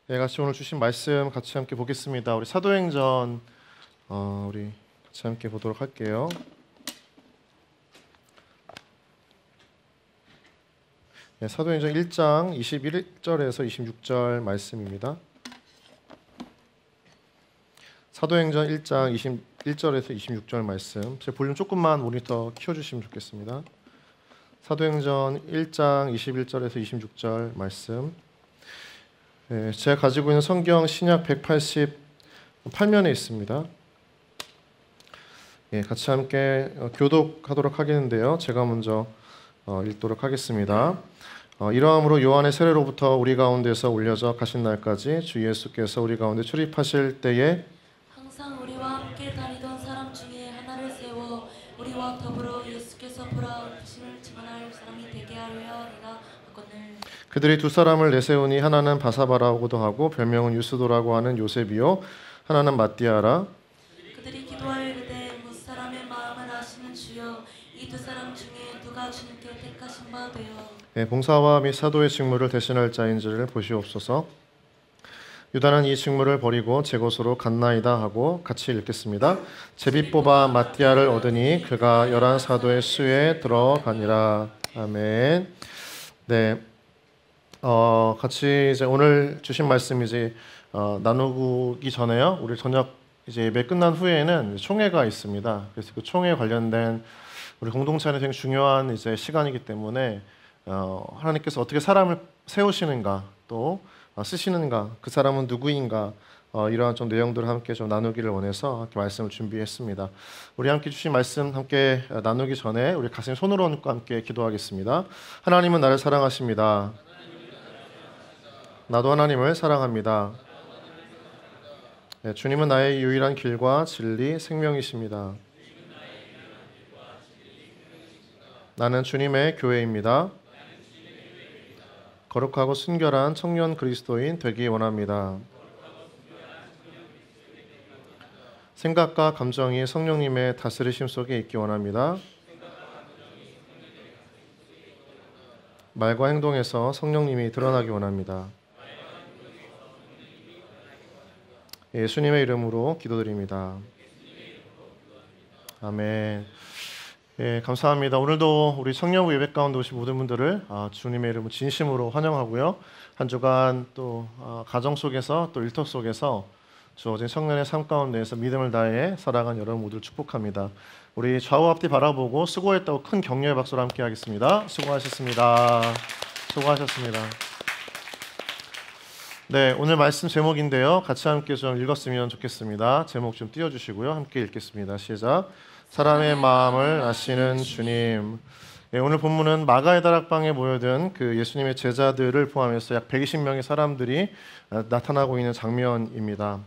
네, 같이 오늘 주신 말씀 같이 함께 보겠습니다. 우리 사도행전 우리 같이 함께 보도록 할게요. 네, 사도행전 1장 21절에서 26절 말씀입니다. 사도행전 1장 21절에서 26절 말씀. 제 볼륨 조금만 모니터 키워주시면 좋겠습니다. 사도행전 1장 21절에서 26절 말씀. 네, 제가 가지고 있는 성경 신약 188면에 있습니다. 예, 같이 함께 교독하도록 하겠는데요. 제가 먼저 읽도록 하겠습니다. 이러함으로 요한의 세례로부터 우리 가운데서 올려져 가신 날까지 주 예수께서 우리 가운데 출입하실 때에 항상 우리와 함께 다니던 사람 중에 하나를 세워 우리와 더불어 예수께서 보라심을 증언할 사람이 되게 하려 내가 하거늘. 그들이 두 사람을 내세우니 하나는 바사바라고도 하고 별명은 유스도라고 하는 요셉이요 하나는 마띠아라. 그들이 기도하여 이르되 무사람의 마음을 아시는 주여 이 두 사람 중에 누가 주님께 택하신 바 되어 네, 봉사와 및 사도의 직무를 대신할 자인지를 보시옵소서. 유다는 이 직무를 버리고 제 곳으로 갔나이다 하고 같이 읽겠습니다. 제비 뽑아 마띠아를 얻으니 그가 11 사도의 수에 들어가니라. 아멘. 네, 같이 이제 오늘 주신 말씀 이제 나누기 전에요. 우리 저녁 이제 예배 끝난 후에는 총회가 있습니다. 그래서 그 총회에 관련된 우리 공동체 안에 굉장히 중요한 이제 시간이기 때문에 하나님께서 어떻게 사람을 세우시는가 또 쓰시는가 그 사람은 누구인가 이러한 좀 내용들을 함께 좀 나누기를 원해서 이렇게 말씀을 준비했습니다. 우리 함께 주신 말씀 함께 나누기 전에 우리 가슴 손으로 얹고 함께 기도하겠습니다. 하나님은 나를 사랑하십니다. 나도 하나님을 사랑합니다. 네, 주님은 나의 유일한 길과 진리, 생명이십니다. 나는 주님의 교회입니다. 거룩하고 순결한 청년 그리스도인 되기 원합니다. 생각과 감정이 성령님의 다스리심 속에 있기 원합니다. 말과 행동에서 성령님이 드러나기 원합니다. 예수님의 이름으로 기도드립니다. 아멘. 예, 감사합니다. 오늘도 우리 청년부 예배 가운데 오신 모든 분들을 주님의 이름으로 진심으로 환영하고요. 한 주간 또 가정 속에서 또 일터 속에서 주어진 청년의 삶 가운데에서 믿음을 다해 살아간 여러분 모두를 축복합니다. 우리 좌우 앞뒤 바라보고 수고했다고 큰 격려의 박수로 함께 하겠습니다. 수고하셨습니다. 수고하셨습니다. 네, 오늘 말씀 제목인데요. 같이 함께 좀 읽었으면 좋겠습니다. 제목 좀 띄워주시고요. 함께 읽겠습니다. 시작. 사람의 마음을 아시는 주님. 네, 오늘 본문은 마가의 다락방에 모여든 그 예수님의 제자들을 포함해서 약 120명의 사람들이 나타나고 있는 장면입니다.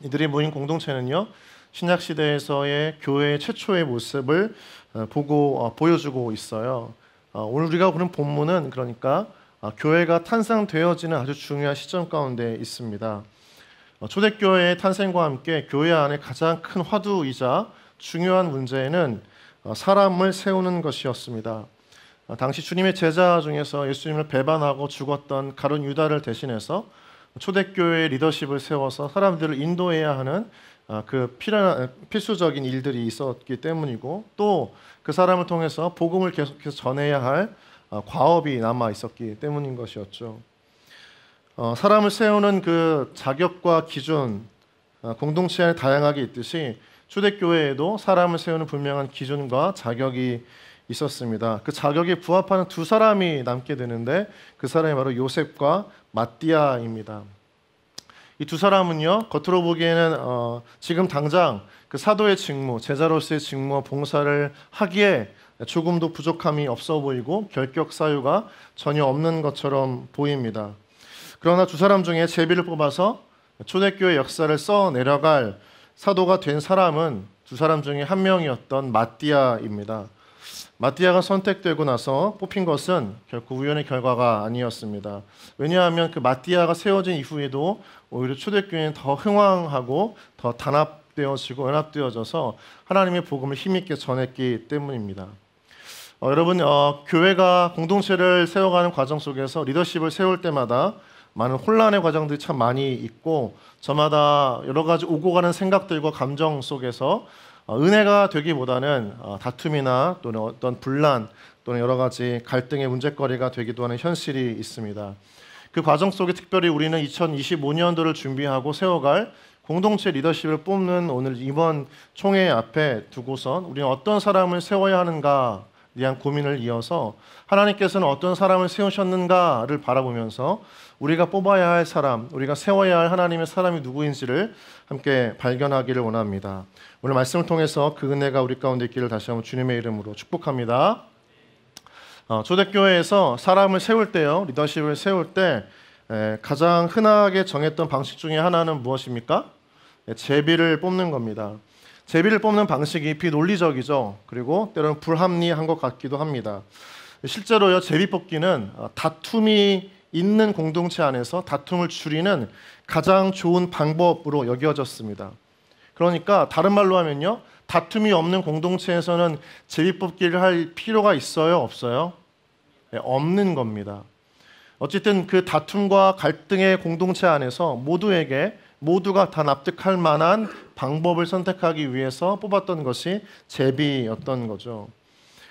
이들이 모인 공동체는요, 신약 시대에서의 교회의 최초의 모습을 보여주고 있어요. 오늘 우리가 보는 본문은 그러니까 교회가 탄생되어지는 아주 중요한 시점 가운데 있습니다. 초대교회의 탄생과 함께 교회 안에 가장 큰 화두이자 중요한 문제는 사람을 세우는 것이었습니다. 당시 주님의 제자 중에서 예수님을 배반하고 죽었던 가룟 유다를 대신해서 초대교회의 리더십을 세워서 사람들을 인도해야 하는 그 필수적인 일들이 있었기 때문이고 또 그 사람을 통해서 복음을 계속해서 전해야 할 과업이 남아 있었기 때문인 것이었죠. 사람을 세우는 그 자격과 기준, 공동체 안에 다양하게 있듯이 초대교회에도 사람을 세우는 분명한 기준과 자격이 있었습니다. 그 자격에 부합하는 두 사람이 남게 되는데 그 사람이 바로 요셉과 마띠아입니다. 이 두 사람은요, 겉으로 보기에는 지금 당장 그 사도의 직무, 제자로서의 직무와 봉사를 하기에 조금도 부족함이 없어 보이고 결격 사유가 전혀 없는 것처럼 보입니다. 그러나 두 사람 중에 제비를 뽑아서 초대교회 역사를 써 내려갈 사도가 된 사람은 두 사람 중에 한 명이었던 마띠아입니다. 마띠아가 선택되고 나서 뽑힌 것은 결코 우연의 결과가 아니었습니다. 왜냐하면 그 마띠아가 세워진 이후에도 오히려 초대교회는 더 흥왕하고 더 단합되어지고 연합되어져서 하나님의 복음을 힘있게 전했기 때문입니다. 여러분, 교회가 공동체를 세워가는 과정 속에서 리더십을 세울 때마다 많은 혼란의 과정들이 참 많이 있고 저마다 여러 가지 오고 가는 생각들과 감정 속에서 은혜가 되기보다는 다툼이나 또는 어떤 분란 또는 여러 가지 갈등의 문제거리가 되기도 하는 현실이 있습니다. 그 과정 속에 특별히 우리는 2025년도를 준비하고 세워갈 공동체 리더십을 뽑는 오늘 이번 총회 앞에 두고선 우리는 어떤 사람을 세워야 하는가에 대한 고민을 이어서 하나님께서는 어떤 사람을 세우셨는가를 바라보면서 우리가 뽑아야 할 사람, 우리가 세워야 할 하나님의 사람이 누구인지를 함께 발견하기를 원합니다. 오늘 말씀을 통해서 그 은혜가 우리 가운데 있기를 다시 한번 주님의 이름으로 축복합니다. 초대교회에서 사람을 세울 때요, 리더십을 세울 때 가장 흔하게 정했던 방식 중에 하나는 무엇입니까? 제비를 뽑는 겁니다. 제비를 뽑는 방식이 비논리적이죠. 그리고 때로는 불합리한 것 같기도 합니다. 실제로요, 제비 뽑기는 다툼이 있는 공동체 안에서 다툼을 줄이는 가장 좋은 방법으로 여겨졌습니다. 그러니까 다른 말로 하면요, 다툼이 없는 공동체에서는 제비 뽑기를 할 필요가 있어요, 없어요? 네, 없는 겁니다. 어쨌든 그 다툼과 갈등의 공동체 안에서 모두가 다 납득할 만한 방법을 선택하기 위해서 뽑았던 것이 제비였던 거죠.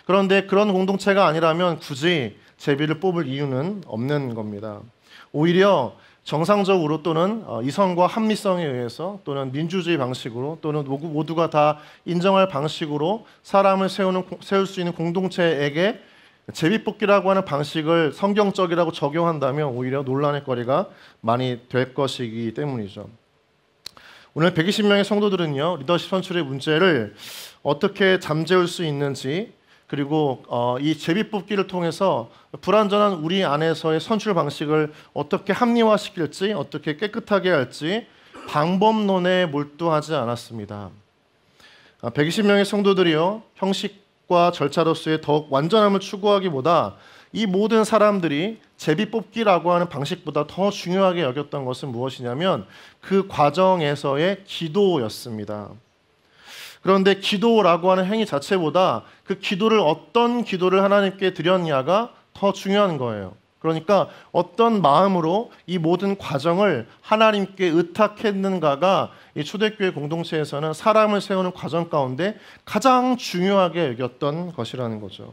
그런데 그런 공동체가 아니라면 굳이 제비를 뽑을 이유는 없는 겁니다. 오히려 정상적으로 또는 이성과 합리성에 의해서 또는 민주주의 방식으로 또는 모두가 다 인정할 방식으로 사람을 세울 수 있는 공동체에게 제비뽑기라고 하는 방식을 성경적이라고 적용한다면 오히려 논란의 거리가 많이 될 것이기 때문이죠. 오늘 120명의 성도들은요, 리더십 선출의 문제를 어떻게 잠재울 수 있는지, 그리고 이 제비뽑기를 통해서 불완전한 우리 안에서의 선출 방식을 어떻게 합리화시킬지, 어떻게 깨끗하게 할지 방법론에 몰두하지 않았습니다. 120명의 성도들이요, 형식과 절차로서의 더욱 완전함을 추구하기보다 이 모든 사람들이 제비뽑기라고 하는 방식보다 더 중요하게 여겼던 것은 무엇이냐면 그 과정에서의 기도였습니다. 그런데 기도라고 하는 행위 자체보다 그 기도를 어떤 기도를 하나님께 드렸냐가 더 중요한 거예요. 그러니까 어떤 마음으로 이 모든 과정을 하나님께 의탁했는가가 이 초대교회 공동체에서는 사람을 세우는 과정 가운데 가장 중요하게 여겼던 것이라는 거죠.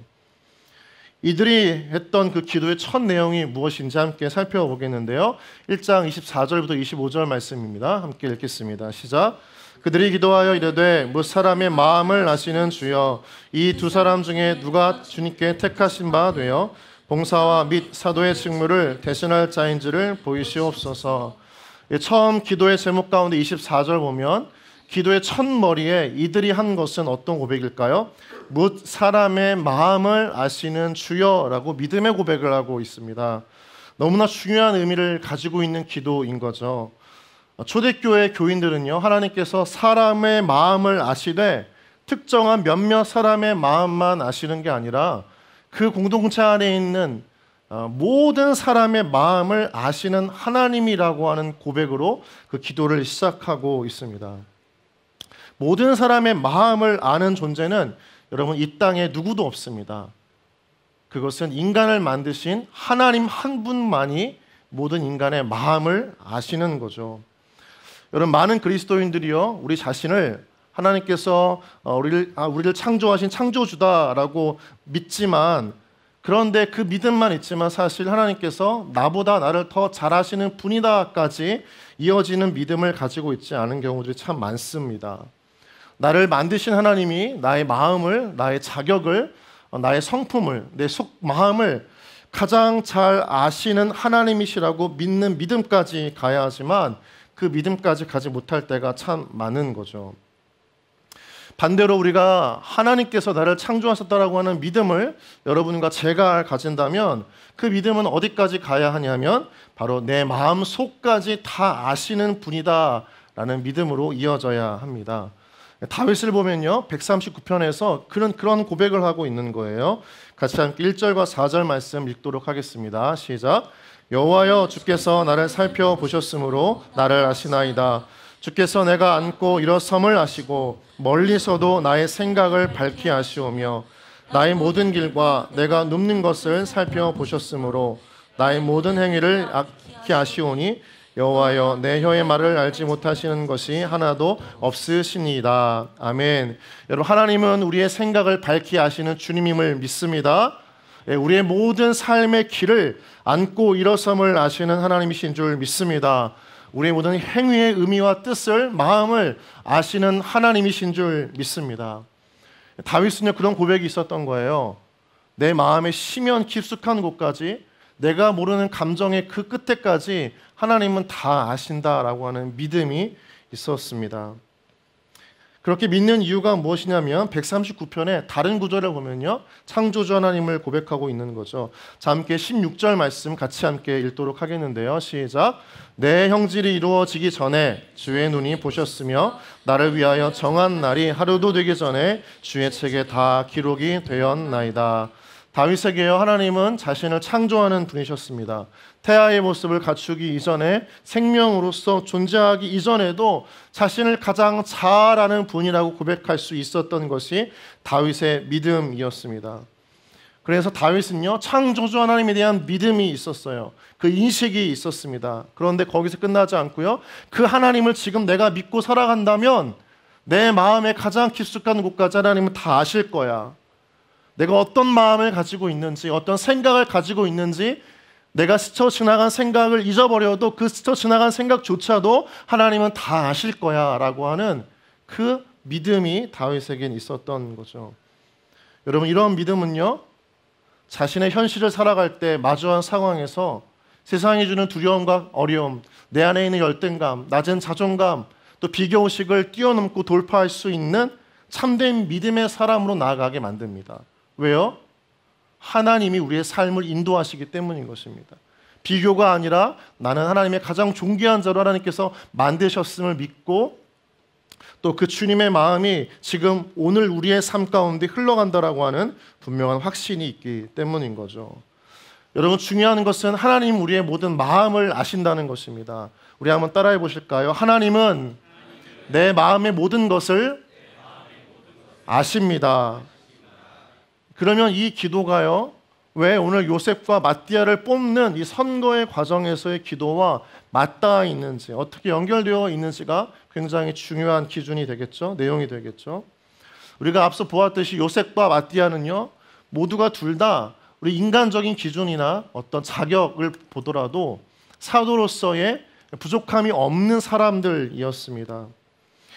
이들이 했던 그 기도의 첫 내용이 무엇인지 함께 살펴보겠는데요. 1장 24절부터 25절 말씀입니다. 함께 읽겠습니다. 시작. 그들이 기도하여 이르되 뭇 사람의 마음을 아시는 주여, 이 두 사람 중에 누가 주님께 택하신 바 되어 봉사와 및 사도의 직무를 대신할 자인지를 보이시옵소서. 처음 기도의 제목 가운데 24절 보면 기도의 첫 머리에 이들이 한 것은 어떤 고백일까요? 뭇 사람의 마음을 아시는 주여라고 믿음의 고백을 하고 있습니다. 너무나 중요한 의미를 가지고 있는 기도인 거죠. 초대교회 교인들은요, 하나님께서 사람의 마음을 아시되 특정한 몇몇 사람의 마음만 아시는 게 아니라 그 공동체 안에 있는 모든 사람의 마음을 아시는 하나님이라고 하는 고백으로 그 기도를 시작하고 있습니다. 모든 사람의 마음을 아는 존재는 여러분 이 땅에 누구도 없습니다. 그것은 인간을 만드신 하나님 한 분만이 모든 인간의 마음을 아시는 거죠. 여러분, 많은 그리스도인들이요, 우리 자신을 하나님께서 우리를 창조하신 창조주다라고 믿지만, 그런데 그 믿음만 있지만 사실 하나님께서 나보다 나를 더 잘 아시는 분이다까지 이어지는 믿음을 가지고 있지 않은 경우들이 참 많습니다. 나를 만드신 하나님이 나의 마음을, 나의 자격을, 나의 성품을, 내 속 마음을 가장 잘 아시는 하나님이시라고 믿는 믿음까지 가야 하지만 그 믿음까지 가지 못할 때가 참 많은 거죠. 반대로 우리가 하나님께서 나를 창조하셨다라고 하는 믿음을 여러분과 제가 가진다면 그 믿음은 어디까지 가야 하냐면 바로 내 마음 속까지 다 아시는 분이다라는 믿음으로 이어져야 합니다. 다윗을 보면요, 139편에서 그런 고백을 하고 있는 거예요. 같이 함께 1절과 4절 말씀 읽도록 하겠습니다. 시작. 여호와여, 주께서 나를 살펴보셨으므로 나를 아시나이다. 주께서 내가 앉고 일어섬을 아시고 멀리서도 나의 생각을 밝히 아시오며 나의 모든 길과 내가 눕는 것을 살펴보셨으므로 나의 모든 행위를 악히 아시오니 여호와여 내 혀의 말을 알지 못하시는 것이 하나도 없으시니이다. 아멘. 여러분, 하나님은 우리의 생각을 밝히 아시는 주님임을 믿습니다. 우리의 모든 삶의 길을 안고 일어섬을 아시는 하나님이신 줄 믿습니다. 우리의 모든 행위의 의미와 뜻을, 마음을 아시는 하나님이신 줄 믿습니다. 다윗은요, 그런 고백이 있었던 거예요. 내 마음의 심연 깊숙한 곳까지, 내가 모르는 감정의 그 끝에까지 하나님은 다 아신다라고 하는 믿음이 있었습니다. 그렇게 믿는 이유가 무엇이냐면 139편의 다른 구절을 보면요, 창조주 하나님을 고백하고 있는 거죠. 자, 함께 16절 말씀 같이 함께 읽도록 하겠는데요. 시작. 내 형질이 이루어지기 전에 주의 눈이 보셨으며 나를 위하여 정한 날이 하루도 되기 전에 주의 책에 다 기록이 되었나이다. 다윗에게요, 하나님은 자신을 창조하는 분이셨습니다. 태아의 모습을 갖추기 이전에, 생명으로서 존재하기 이전에도 자신을 가장 잘 아는 분이라고 고백할 수 있었던 것이 다윗의 믿음이었습니다. 그래서 다윗은요, 창조주 하나님에 대한 믿음이 있었어요. 그 인식이 있었습니다. 그런데 거기서 끝나지 않고요, 그 하나님을 지금 내가 믿고 살아간다면 내 마음의 가장 깊숙한 곳까지 하나님은 다 아실 거야. 내가 어떤 마음을 가지고 있는지, 어떤 생각을 가지고 있는지, 내가 스쳐 지나간 생각을 잊어버려도 그 스쳐 지나간 생각조차도 하나님은 다 아실 거야 라고 하는 그 믿음이 다윗에겐 있었던 거죠. 여러분, 이런 믿음은요, 자신의 현실을 살아갈 때 마주한 상황에서 세상이 주는 두려움과 어려움, 내 안에 있는 열등감, 낮은 자존감, 또 비교의식을 뛰어넘고 돌파할 수 있는 참된 믿음의 사람으로 나아가게 만듭니다. 왜요? 하나님이 우리의 삶을 인도하시기 때문인 것입니다. 비교가 아니라 나는 하나님의 가장 존귀한 자로 하나님께서 만드셨음을 믿고, 또 그 주님의 마음이 지금 오늘 우리의 삶 가운데 흘러간다라고 하는 분명한 확신이 있기 때문인 거죠. 여러분, 중요한 것은 하나님 우리의 모든 마음을 아신다는 것입니다. 우리 한번 따라해 보실까요? 하나님은 내 마음의 모든 것을 아십니다. 그러면 이 기도가요, 왜 오늘 요셉과 마띠아를 뽑는 이 선거의 과정에서의 기도와 맞닿아 있는지, 어떻게 연결되어 있는지가 굉장히 중요한 기준이 되겠죠. 내용이 되겠죠. 우리가 앞서 보았듯이 요셉과 마띠아는요, 모두가 둘 다 우리 인간적인 기준이나 어떤 자격을 보더라도 사도로서의 부족함이 없는 사람들이었습니다.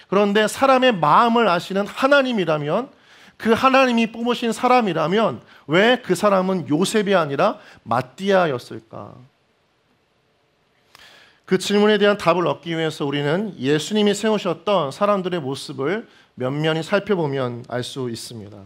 그런데 사람의 마음을 아시는 하나님이라면, 그 하나님이 뽑으신 사람이라면 왜 그 사람은 요셉이 아니라 마띠아였을까? 그 질문에 대한 답을 얻기 위해서 우리는 예수님이 세우셨던 사람들의 모습을 면면히 살펴보면 알 수 있습니다.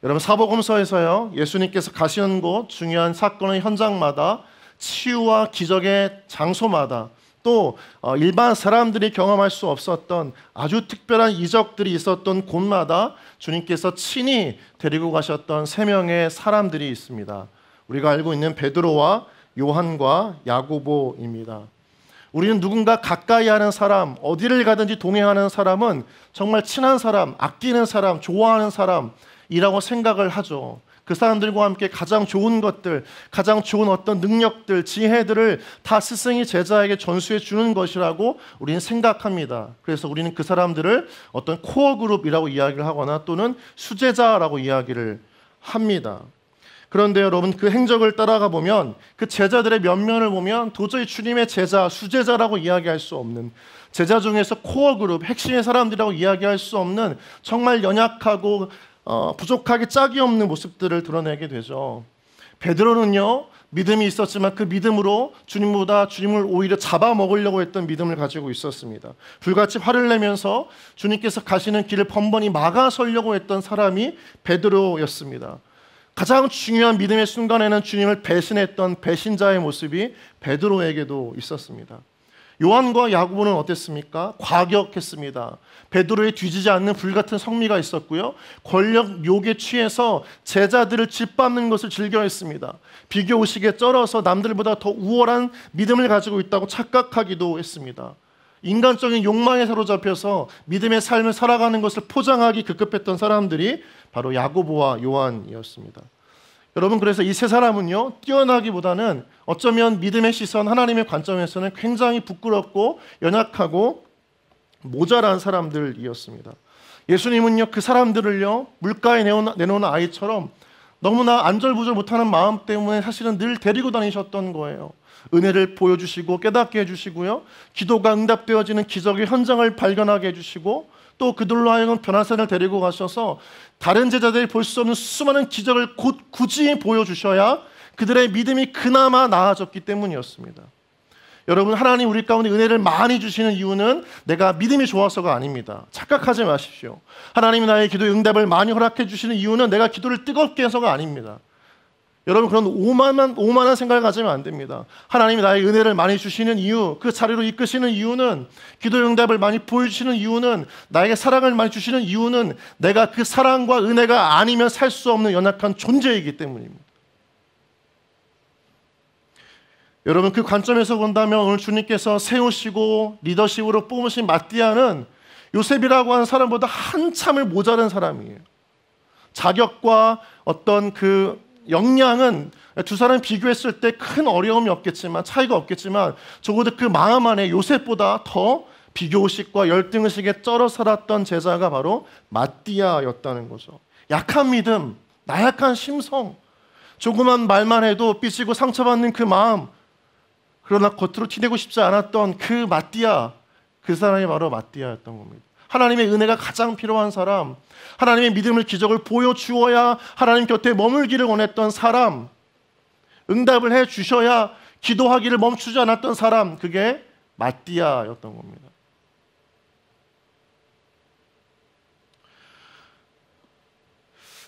여러분, 사복음서에서요, 예수님께서 가시는 곳, 중요한 사건의 현장마다, 치유와 기적의 장소마다, 또 일반 사람들이 경험할 수 없었던 아주 특별한 이적들이 있었던 곳마다 주님께서 친히 데리고 가셨던 3명의 사람들이 있습니다. 우리가 알고 있는 베드로와 요한과 야고보입니다. 우리는 누군가 가까이 하는 사람, 어디를 가든지 동행하는 사람은 정말 친한 사람, 아끼는 사람, 좋아하는 사람이라고 생각을 하죠. 그 사람들과 함께 가장 좋은 것들, 가장 좋은 어떤 능력들, 지혜들을 다 스승이 제자에게 전수해 주는 것이라고 우리는 생각합니다. 그래서 우리는 그 사람들을 어떤 코어 그룹이라고 이야기를 하거나 또는 수제자라고 이야기를 합니다. 그런데 여러분, 그 행적을 따라가 보면, 그 제자들의 면면을 보면 도저히 주님의 제자, 수제자라고 이야기할 수 없는, 제자 중에서 코어 그룹, 핵심의 사람들이라고 이야기할 수 없는 정말 연약하고 부족하게 짝이 없는 모습들을 드러내게 되죠. 베드로는요, 믿음이 있었지만 그 믿음으로 주님보다 주님을 오히려 잡아먹으려고 했던 믿음을 가지고 있었습니다. 불같이 화를 내면서 주님께서 가시는 길을 번번이 막아서려고 했던 사람이 베드로였습니다. 가장 중요한 믿음의 순간에는 주님을 배신했던 배신자의 모습이 베드로에게도 있었습니다. 요한과 야고보는 어땠습니까? 과격했습니다. 베드로의 뒤지지 않는 불같은 성미가 있었고요, 권력 욕에 취해서 제자들을 짓밟는 것을 즐겨했습니다. 비교의식에 쩔어서 남들보다 더 우월한 믿음을 가지고 있다고 착각하기도 했습니다. 인간적인 욕망에 사로잡혀서 믿음의 삶을 살아가는 것을 포장하기 급급했던 사람들이 바로 야고보와 요한이었습니다. 여러분, 그래서 이 세 사람은요, 뛰어나기보다는 어쩌면 믿음의 시선, 하나님의 관점에서는 굉장히 부끄럽고 연약하고 모자란 사람들이었습니다. 예수님은요, 그 사람들을요, 물가에 내놓은 아이처럼 너무나 안절부절 못하는 마음 때문에 사실은 늘 데리고 다니셨던 거예요. 은혜를 보여주시고 깨닫게 해주시고요, 기도가 응답되어지는 기적의 현장을 발견하게 해주시고, 또 그들로 하여금 변화산을 데리고 가셔서 다른 제자들이 볼 수 없는 수많은 기적을 굳이 보여주셔야 그들의 믿음이 그나마 나아졌기 때문이었습니다. 여러분, 하나님 우리 가운데 은혜를 많이 주시는 이유는 내가 믿음이 좋아서가 아닙니다. 착각하지 마십시오. 하나님이 나의 기도에 응답을 많이 허락해 주시는 이유는 내가 기도를 뜨겁게 해서가 아닙니다. 여러분, 그런 오만한 생각을 가지면 안 됩니다. 하나님이 나의 은혜를 많이 주시는 이유, 그 자리로 이끄시는 이유는, 기도의 응답을 많이 보여주시는 이유는, 나에게 사랑을 많이 주시는 이유는 내가 그 사랑과 은혜가 아니면 살 수 없는 연약한 존재이기 때문입니다. 여러분, 그 관점에서 본다면 오늘 주님께서 세우시고 리더십으로 뽑으신 마띠아는 요셉이라고 하는 사람보다 한참을 모자란 사람이에요. 자격과 어떤 그 역량은 두 사람 비교했을 때 큰 어려움이 없겠지만, 차이가 없겠지만, 적어도 그 마음 안에 요셉보다 더 비교의식과 열등의식에 쩔어 살았던 제자가 바로 마띠아였다는 거죠. 약한 믿음, 나약한 심성, 조그만 말만 해도 삐지고 상처받는 그 마음, 그러나 겉으로 티내고 싶지 않았던 그 마띠아, 그 사람이 바로 마띠아였던 겁니다. 하나님의 은혜가 가장 필요한 사람, 하나님의 믿음을, 기적을 보여주어야 하나님 곁에 머물기를 원했던 사람, 응답을 해주셔야 기도하기를 멈추지 않았던 사람, 그게 마띠아였던 겁니다.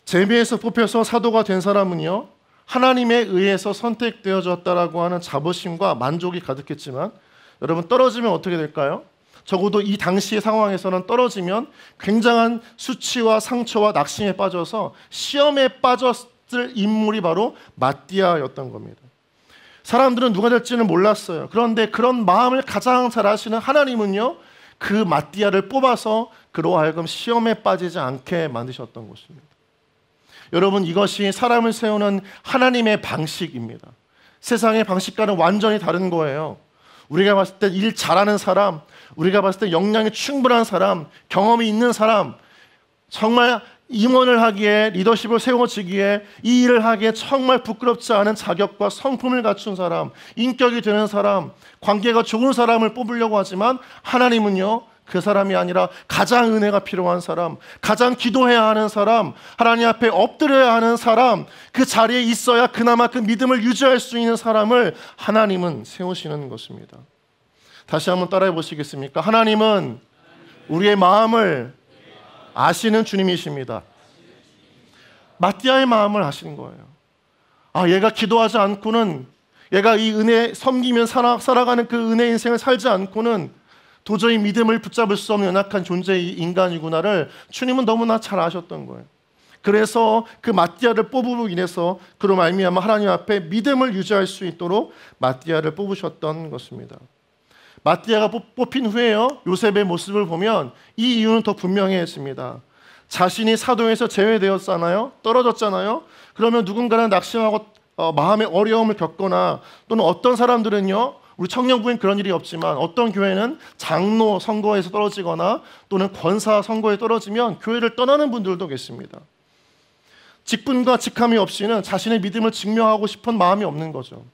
제비에서 뽑혀서 사도가 된 사람은요, 하나님에 의해서 선택되어졌다라고 하는 자부심과 만족이 가득했지만, 여러분, 떨어지면 어떻게 될까요? 적어도 이 당시의 상황에서는 떨어지면 굉장한 수치와 상처와 낙심에 빠져서 시험에 빠졌을 인물이 바로 마띠아였던 겁니다. 사람들은 누가 될지는 몰랐어요. 그런데 그런 마음을 가장 잘 아시는 하나님은요, 그 마띠아를 뽑아서 그로 하여금 시험에 빠지지 않게 만드셨던 것입니다. 여러분, 이것이 사람을 세우는 하나님의 방식입니다. 세상의 방식과는 완전히 다른 거예요. 우리가 봤을 때 일 잘하는 사람, 우리가 봤을 때 역량이 충분한 사람, 경험이 있는 사람, 정말 임원을 하기에, 리더십을 세워지기에, 이 일을 하기에 정말 부끄럽지 않은 자격과 성품을 갖춘 사람, 인격이 되는 사람, 관계가 좋은 사람을 뽑으려고 하지만, 하나님은요, 그 사람이 아니라 가장 은혜가 필요한 사람, 가장 기도해야 하는 사람, 하나님 앞에 엎드려야 하는 사람, 그 자리에 있어야 그나마 그 믿음을 유지할 수 있는 사람을 하나님은 세우시는 것입니다. 다시 한번 따라해 보시겠습니까? 하나님은 우리의 마음을 아시는 주님이십니다. 마띠아의 마음을 아시는 거예요. 아, 얘가 기도하지 않고는, 얘가 이 은혜 섬기면 살아가는 그 은혜 인생을 살지 않고는 도저히 믿음을 붙잡을 수 없는 연약한 존재의 인간이구나를 주님은 너무나 잘 아셨던 거예요. 그래서 그 마띠아를 뽑음으로 인해서 그로 말미암아 하나님 앞에 믿음을 유지할 수 있도록 마띠아를 뽑으셨던 것입니다. 마띠아가 뽑힌 후에요, 요셉의 모습을 보면 이 이유는 더 분명해졌습니다. 자신이 사도에서 제외되었잖아요. 떨어졌잖아요. 그러면 누군가는 낙심하고 마음의 어려움을 겪거나, 또는 어떤 사람들은요, 우리 청년부엔 그런 일이 없지만 어떤 교회는 장로 선거에서 떨어지거나 또는 권사 선거에 떨어지면 교회를 떠나는 분들도 계십니다. 직분과 직함이 없이는 자신의 믿음을 증명하고 싶은 마음이 없는 거죠.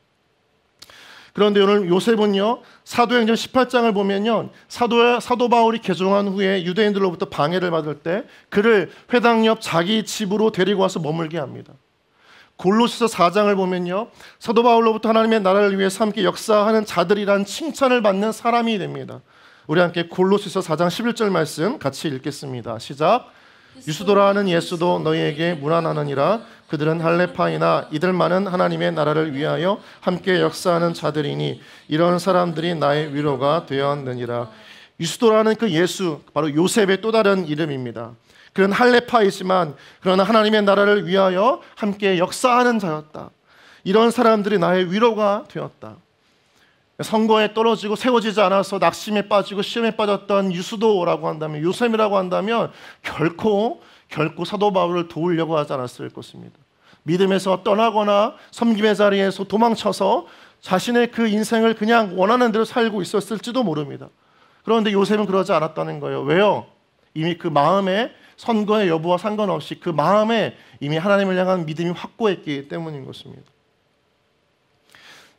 그런데 오늘 요셉은요, 사도행전 18장을 보면요, 사도 바울이 개종한 후에 유대인들로부터 방해를 받을 때 그를 회당 옆 자기 집으로 데리고 와서 머물게 합니다. 골로새서 4장을 보면요, 사도 바울로부터 하나님의 나라를 위해서 함께 역사하는 자들이란 칭찬을 받는 사람이 됩니다. 우리 함께 골로새서 4장 11절 말씀 같이 읽겠습니다. 시작. 유스도라 하는 예수도 너희에게 문안하느니라. 그들은 할레파이나 이들만은 하나님의 나라를 위하여 함께 역사하는 자들이니 이런 사람들이 나의 위로가 되었느니라. 유스도라는 그 예수, 바로 요셉의 또 다른 이름입니다. 그는 할레파이지만 그러나 하나님의 나라를 위하여 함께 역사하는 자였다. 이런 사람들이 나의 위로가 되었다. 선거에 떨어지고 세워지지 않아서 낙심에 빠지고 시험에 빠졌던 유스도라고 한다면, 요셉이라고 한다면 결코 사도 바울을 도우려고 하지 않았을 것입니다. 믿음에서 떠나거나 섬김의 자리에서 도망쳐서 자신의 그 인생을 그냥 원하는 대로 살고 있었을지도 모릅니다. 그런데 요셉은 그러지 않았다는 거예요. 왜요? 이미 그 마음의 선거의 여부와 상관없이 그 마음에 이미 하나님을 향한 믿음이 확고했기 때문인 것입니다.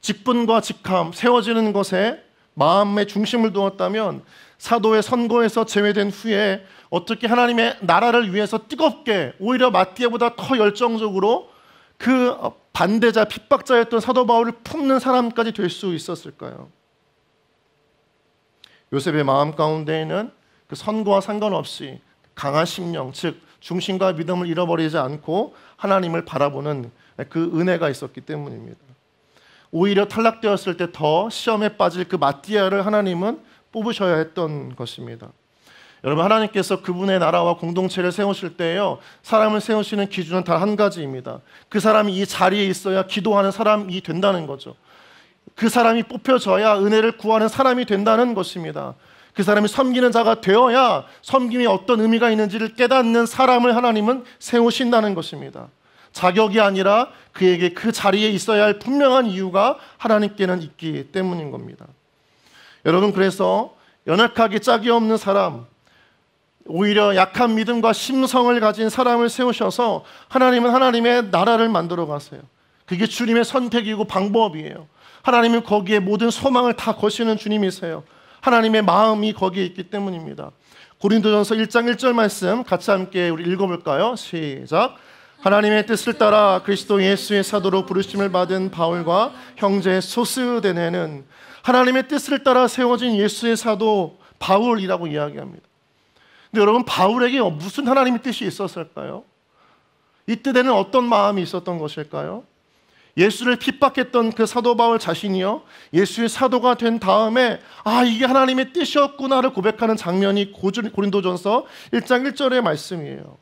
직분과 직함, 세워지는 것에 마음의 중심을 두었다면 사도의 선거에서 제외된 후에 어떻게 하나님의 나라를 위해서 뜨겁게 오히려 마띠아보다 더 열정적으로 그 반대자, 핍박자였던 사도 바울을 품는 사람까지 될 수 있었을까요? 요셉의 마음 가운데에는 그 선거와 상관없이 강한 심령, 즉 중심과 믿음을 잃어버리지 않고 하나님을 바라보는 그 은혜가 있었기 때문입니다. 오히려 탈락되었을 때 더 시험에 빠질 그 마띠아를 하나님은 뽑으셔야 했던 것입니다. 여러분, 하나님께서 그분의 나라와 공동체를 세우실 때요, 사람을 세우시는 기준은 단 한 가지입니다. 그 사람이 이 자리에 있어야 기도하는 사람이 된다는 거죠. 그 사람이 뽑혀져야 은혜를 구하는 사람이 된다는 것입니다. 그 사람이 섬기는 자가 되어야 섬김이 어떤 의미가 있는지를 깨닫는 사람을 하나님은 세우신다는 것입니다. 자격이 아니라 그에게 그 자리에 있어야 할 분명한 이유가 하나님께는 있기 때문인 겁니다. 여러분, 그래서 연약하게 짝이 없는 사람, 오히려 약한 믿음과 심성을 가진 사람을 세우셔서 하나님은 하나님의 나라를 만들어 가세요. 그게 주님의 선택이고 방법이에요. 하나님은 거기에 모든 소망을 다 거시는 주님이세요. 하나님의 마음이 거기에 있기 때문입니다. 고린도전서 1장 1절 말씀 같이 함께 우리 읽어볼까요? 시작. 하나님의 뜻을 따라 그리스도 예수의 사도로 부르심을 받은 바울과 형제 소스데네는 하나님의 뜻을 따라 세워진 예수의 사도 바울이라고 이야기합니다. 근데 여러분, 바울에게 무슨 하나님의 뜻이 있었을까요? 이 뜻에는 어떤 마음이 있었던 것일까요? 예수를 핍박했던 그 사도 바울 자신이요, 예수의 사도가 된 다음에 이게 하나님의 뜻이었구나를 고백하는 장면이 고린도전서 1장 1절의 말씀이에요.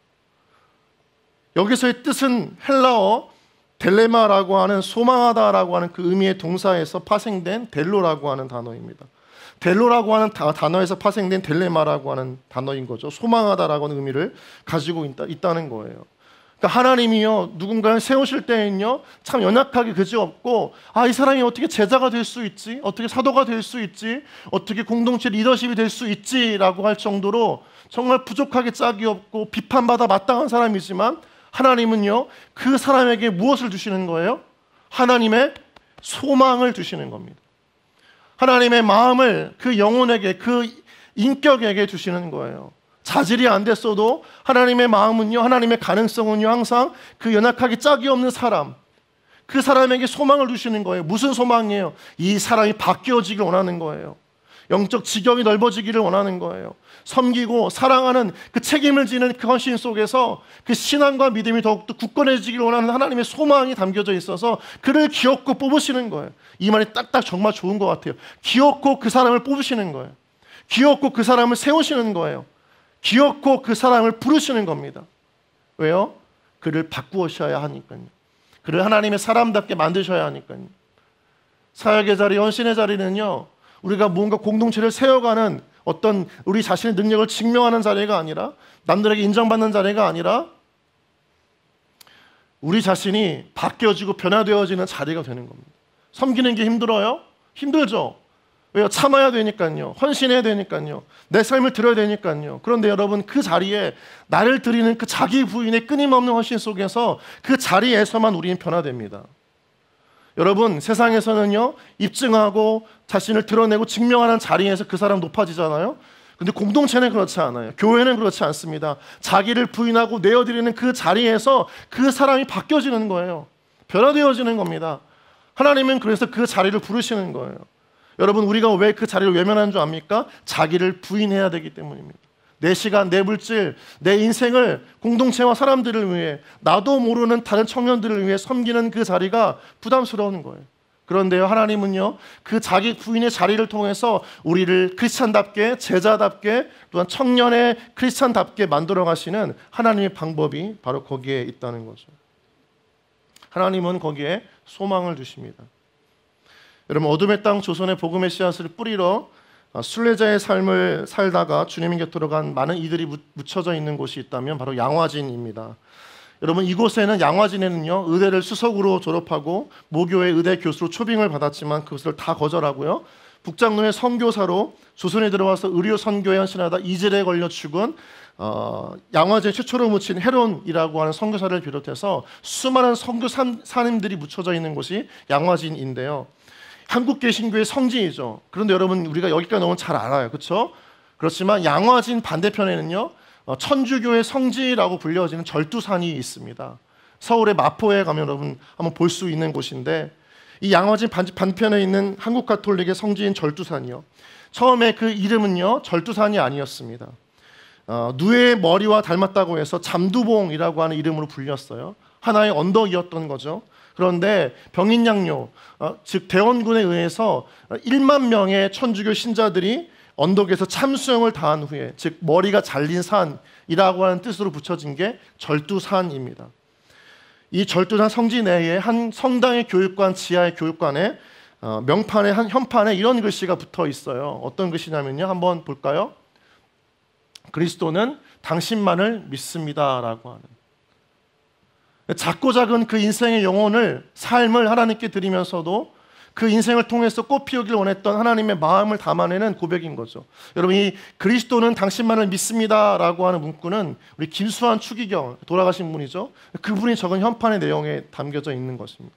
여기서의 뜻은 헬라어 델레마라고 하는 소망하다라고 하는 그 의미의 동사에서 파생된 델로라고 하는 단어입니다. 델로라고 하는 단어에서 파생된 델레마라고 하는 단어인 거죠. 소망하다라고 하는 의미를 가지고 있다는 거예요. 그러니까 하나님이요, 누군가를 세우실 때는요, 참 연약하게 그지없고 이 사람이 어떻게 제자가 될 수 있지? 어떻게 사도가 될 수 있지? 어떻게 공동체 리더십이 될 수 있지라고 할 정도로 정말 부족하게 짝이 없고 비판받아 마땅한 사람이지만 하나님은요, 그 사람에게 무엇을 주시는 거예요? 하나님의 소망을 주시는 겁니다. 하나님의 마음을 그 영혼에게, 그 인격에게 주시는 거예요. 자질이 안 됐어도 하나님의 마음은요, 하나님의 가능성은요, 항상 그 연약하게 짝이 없는 사람, 그 사람에게 소망을 주시는 거예요. 무슨 소망이에요? 이 사람이 바뀌어지길 원하는 거예요. 영적 지경이 넓어지기를 원하는 거예요. 섬기고 사랑하는 그 책임을 지는 그 헌신 속에서 그 신앙과 믿음이 더욱더 굳건해지기를 원하는 하나님의 소망이 담겨져 있어서 그를 기업고 뽑으시는 거예요. 이 말이 딱딱 정말 좋은 것 같아요. 기업고 그 사람을 뽑으시는 거예요. 기업고 그 사람을 세우시는 거예요. 기업고 그 사람을 부르시는 겁니다. 왜요? 그를 바꾸셔야 하니까요. 그를 하나님의 사람답게 만드셔야 하니까요. 사역의 자리, 헌신의 자리는요, 우리가 뭔가 공동체를 세워가는 어떤 우리 자신의 능력을 증명하는 자리가 아니라, 남들에게 인정받는 자리가 아니라 우리 자신이 바뀌어지고 변화되어지는 자리가 되는 겁니다. 섬기는 게 힘들어요? 힘들죠. 왜요? 참아야 되니까요. 헌신해야 되니까요. 내 삶을 드려야 되니까요. 그런데 여러분, 그 자리에 나를 드리는 그 자기 부인의 끊임없는 헌신 속에서 그 자리에서만 우리는 변화됩니다. 여러분, 세상에서는요, 입증하고 자신을 드러내고 증명하는 자리에서 그 사람 높아지잖아요. 근데 공동체는 그렇지 않아요. 교회는 그렇지 않습니다. 자기를 부인하고 내어드리는 그 자리에서 그 사람이 바뀌어지는 거예요. 변화되어지는 겁니다. 하나님은 그래서 그 자리를 부르시는 거예요. 여러분, 우리가 왜 그 자리를 외면하는 줄 압니까? 자기를 부인해야 되기 때문입니다. 내 시간, 내 물질, 내 인생을 공동체와 사람들을 위해, 나도 모르는 다른 청년들을 위해 섬기는 그 자리가 부담스러운 거예요. 그런데요, 하나님은요, 그 자기 부인의 자리를 통해서 우리를 크리스찬답게, 제자답게, 또한 청년의 크리스찬답게 만들어 가시는 하나님의 방법이 바로 거기에 있다는 거죠. 하나님은 거기에 소망을 주십니다. 여러분, 어둠의 땅 조선의 복음의 씨앗을 뿌리러 순례자의 삶을 살다가 주님 곁으로 간 많은 이들이 묻혀져 있는 곳이 있다면 바로 양화진입니다. 여러분 이곳에는 양화진에는요 의대를 수석으로 졸업하고 모교의 의대 교수로 초빙을 받았지만 그것을 다 거절하고요. 북장로의 선교사로 조선에 들어와서 의료 선교에 헌신하다 이질에 걸려 죽은 양화제 최초로 묻힌 헤론이라고 하는 선교사를 비롯해서 수많은 선교사님들이 묻혀져 있는 곳이 양화진인데요. 한국 개신교의 성지이죠. 그런데 여러분 우리가 여기까지 너무 잘 알아요, 그렇죠? 그렇지만 양화진 반대편에는요 천주교의 성지라고 불려지는 절두산이 있습니다. 서울의 마포에 가면 여러분 한번 볼 수 있는 곳인데 이 양화진 반편에 있는 한국 가톨릭의 성지인 절두산이요. 처음에 그 이름은요 절두산이 아니었습니다. 누에의 머리와 닮았다고 해서 잠두봉이라고 하는 이름으로 불렸어요. 하나의 언덕이었던 거죠. 그런데 병인양요, 즉 대원군에 의해서 1만 명의 천주교 신자들이 언덕에서 참수형을 다한 후에, 즉 머리가 잘린 산이라고 하는 뜻으로 붙여진 게 절두산입니다. 이 절두산 성지 내에 한 성당의 교육관 지하의 교육관에 명판에 한 현판에 이런 글씨가 붙어 있어요. 어떤 글씨냐면요, 한번 볼까요? 그리스도는 당신만을 믿습니다라고 하는. 작고 작은 그 인생의 영혼을, 삶을 하나님께 드리면서도 그 인생을 통해서 꽃피우길 원했던 하나님의 마음을 담아내는 고백인 거죠. 여러분, 이 그리스도는 당신만을 믿습니다라고 하는 문구는 우리 김수환 추기경, 돌아가신 분이죠. 그분이 적은 현판의 내용에 담겨져 있는 것입니다.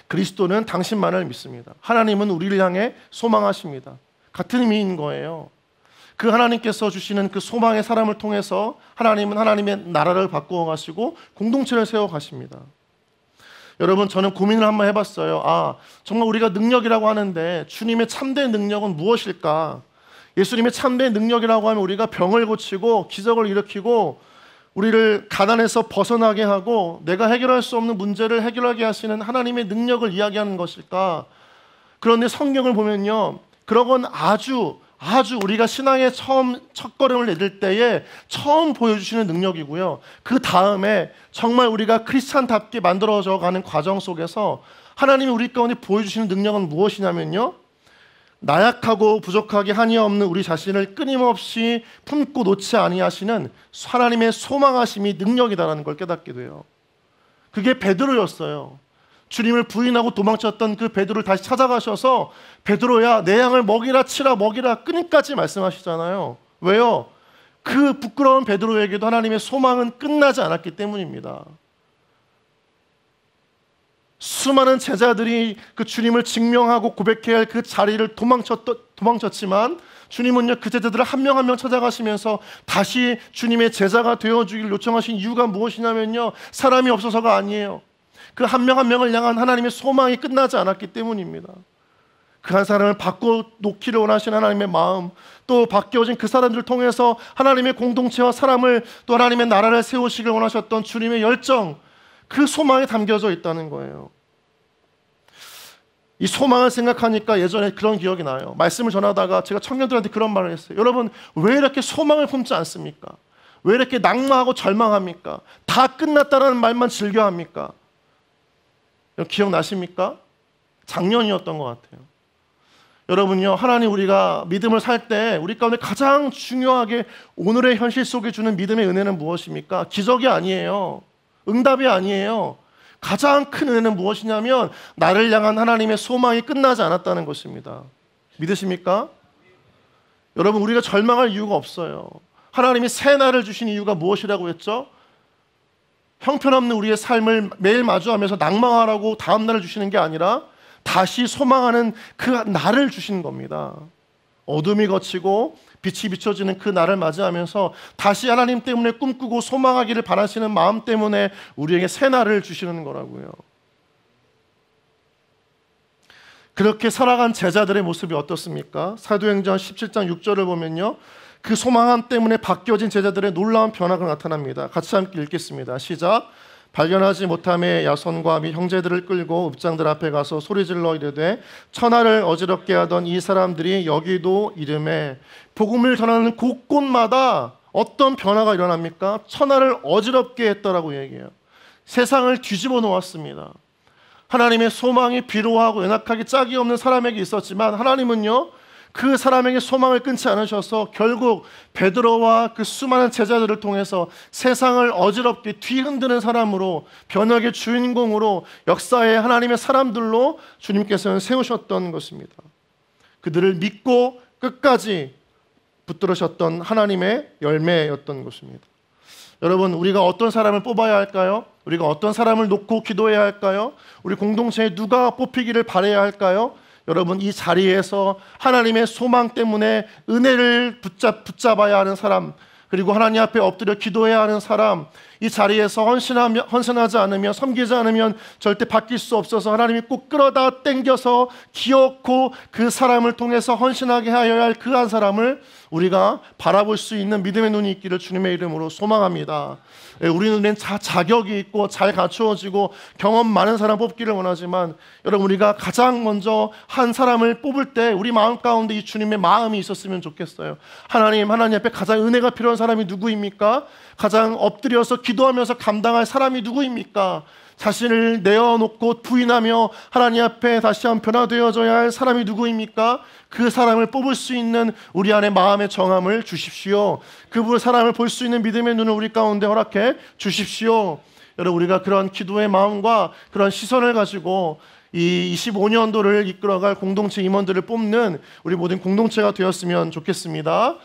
그리스도는 당신만을 믿습니다. 하나님은 우리를 향해 소망하십니다. 같은 의미인 거예요. 그 하나님께서 주시는 그 소망의 사람을 통해서 하나님은 하나님의 나라를 바꾸어 가시고 공동체를 세워 가십니다. 여러분, 저는 고민을 한번 해봤어요. 정말 우리가 능력이라고 하는데 주님의 참된 능력은 무엇일까? 예수님의 참된 능력이라고 하면 우리가 병을 고치고 기적을 일으키고 우리를 가난에서 벗어나게 하고 내가 해결할 수 없는 문제를 해결하게 하시는 하나님의 능력을 이야기하는 것일까? 그런데 성경을 보면요, 그런 건 아주 우리가 신앙의 첫걸음을 내딜 때에 처음 보여주시는 능력이고요. 그 다음에 정말 우리가 크리스찬답게 만들어져 가는 과정 속에서 하나님이 우리 가운데 보여주시는 능력은 무엇이냐면요, 나약하고 부족하게 한이 없는 우리 자신을 끊임없이 품고 놓지 아니하시는 하나님의 소망하심이 능력이다라는 걸 깨닫게 돼요. 그게 베드로였어요. 주님을 부인하고 도망쳤던 그 베드로를 다시 찾아가셔서 베드로야, 내 양을 먹이라 치라 먹이라 끊임까지 말씀하시잖아요. 왜요? 그 부끄러운 베드로에게도 하나님의 소망은 끝나지 않았기 때문입니다. 수많은 제자들이 그 주님을 증명하고 고백해야 할 그 자리를 도망쳤지만 주님은요, 그 제자들을 한 명 한 명 찾아가시면서 다시 주님의 제자가 되어주길 요청하신 이유가 무엇이냐면요, 사람이 없어서가 아니에요. 그 한 명 한 명을 향한 하나님의 소망이 끝나지 않았기 때문입니다. 그 한 사람을 바꿔놓기를 원하시는 하나님의 마음, 또 바뀌어진 그 사람들을 통해서 하나님의 공동체와 사람을, 또 하나님의 나라를 세우시길 원하셨던 주님의 열정, 그 소망이 담겨져 있다는 거예요. 이 소망을 생각하니까 예전에 그런 기억이 나요. 말씀을 전하다가 제가 청년들한테 그런 말을 했어요. 여러분, 왜 이렇게 소망을 품지 않습니까? 왜 이렇게 낙마하고 절망합니까? 다 끝났다는 말만 즐겨합니까? 기억나십니까? 작년이었던 것 같아요. 여러분요, 하나님 우리가 믿음을 살 때 우리 가운데 가장 중요하게 오늘의 현실 속에 주는 믿음의 은혜는 무엇입니까? 기적이 아니에요. 응답이 아니에요. 가장 큰 은혜는 무엇이냐면 나를 향한 하나님의 소망이 끝나지 않았다는 것입니다. 믿으십니까? 여러분, 우리가 절망할 이유가 없어요. 하나님이 새 날을 주신 이유가 무엇이라고 했죠? 형편없는 우리의 삶을 매일 마주하면서 낭망하라고 다음 날을 주시는 게 아니라 다시 소망하는 그 날을 주시는 겁니다. 어둠이 걷히고 빛이 비춰지는 그 날을 맞이하면서 다시 하나님 때문에 꿈꾸고 소망하기를 바라시는 마음 때문에 우리에게 새 날을 주시는 거라고요. 그렇게 살아간 제자들의 모습이 어떻습니까? 사도행전 17장 6절을 보면요, 그 소망함 때문에 바뀌어진 제자들의 놀라운 변화가 나타납니다. 같이 함께 읽겠습니다. 시작. 발견하지 못함에 야손과 및 형제들을 끌고 읍장들 앞에 가서 소리질러 이르되 천하를 어지럽게 하던 이 사람들이 여기도 이름에. 복음을 전하는 곳곳마다 어떤 변화가 일어납니까? 천하를 어지럽게 했더라고 얘기해요. 세상을 뒤집어 놓았습니다. 하나님의 소망이 비로하고 연약하기 짝이 없는 사람에게 있었지만 하나님은요, 그 사람에게 소망을 끊지 않으셔서 결국 베드로와 그 수많은 제자들을 통해서 세상을 어지럽게 뒤흔드는 사람으로, 변혁의 주인공으로, 역사의 하나님의 사람들로 주님께서는 세우셨던 것입니다. 그들을 믿고 끝까지 붙들으셨던 하나님의 열매였던 것입니다. 여러분, 우리가 어떤 사람을 뽑아야 할까요? 우리가 어떤 사람을 놓고 기도해야 할까요? 우리 공동체에 누가 뽑히기를 바라야 할까요? 여러분, 이 자리에서 하나님의 소망 때문에 은혜를 붙잡아야 하는 사람, 그리고 하나님 앞에 엎드려 기도해야 하는 사람, 이 자리에서 헌신하지 않으면, 섬기지 않으면 절대 바뀔 수 없어서 하나님이 꼭 끌어다 당겨서 기어코 그 사람을 통해서 헌신하게 하여야 할 그 한 사람을 우리가 바라볼 수 있는 믿음의 눈이 있기를 주님의 이름으로 소망합니다. 우리 눈엔 자격이 있고 잘 갖추어지고 경험 많은 사람 뽑기를 원하지만, 여러분, 우리가 가장 먼저 한 사람을 뽑을 때 우리 마음 가운데 이 주님의 마음이 있었으면 좋겠어요. 하나님 앞에 가장 은혜가 필요한 사람이 누구입니까? 가장 엎드려서 기도하면서 감당할 사람이 누구입니까? 자신을 내어놓고 부인하며 하나님 앞에 다시 한번 변화되어져야 할 사람이 누구입니까? 그 사람을 뽑을 수 있는 우리 안에 마음의 정함을 주십시오. 그 사람을 볼 수 있는 믿음의 눈을 우리 가운데 허락해 주십시오. 여러분, 우리가 그런 기도의 마음과 그런 시선을 가지고 이 25년도를 이끌어갈 공동체 임원들을 뽑는 우리 모든 공동체가 되었으면 좋겠습니다.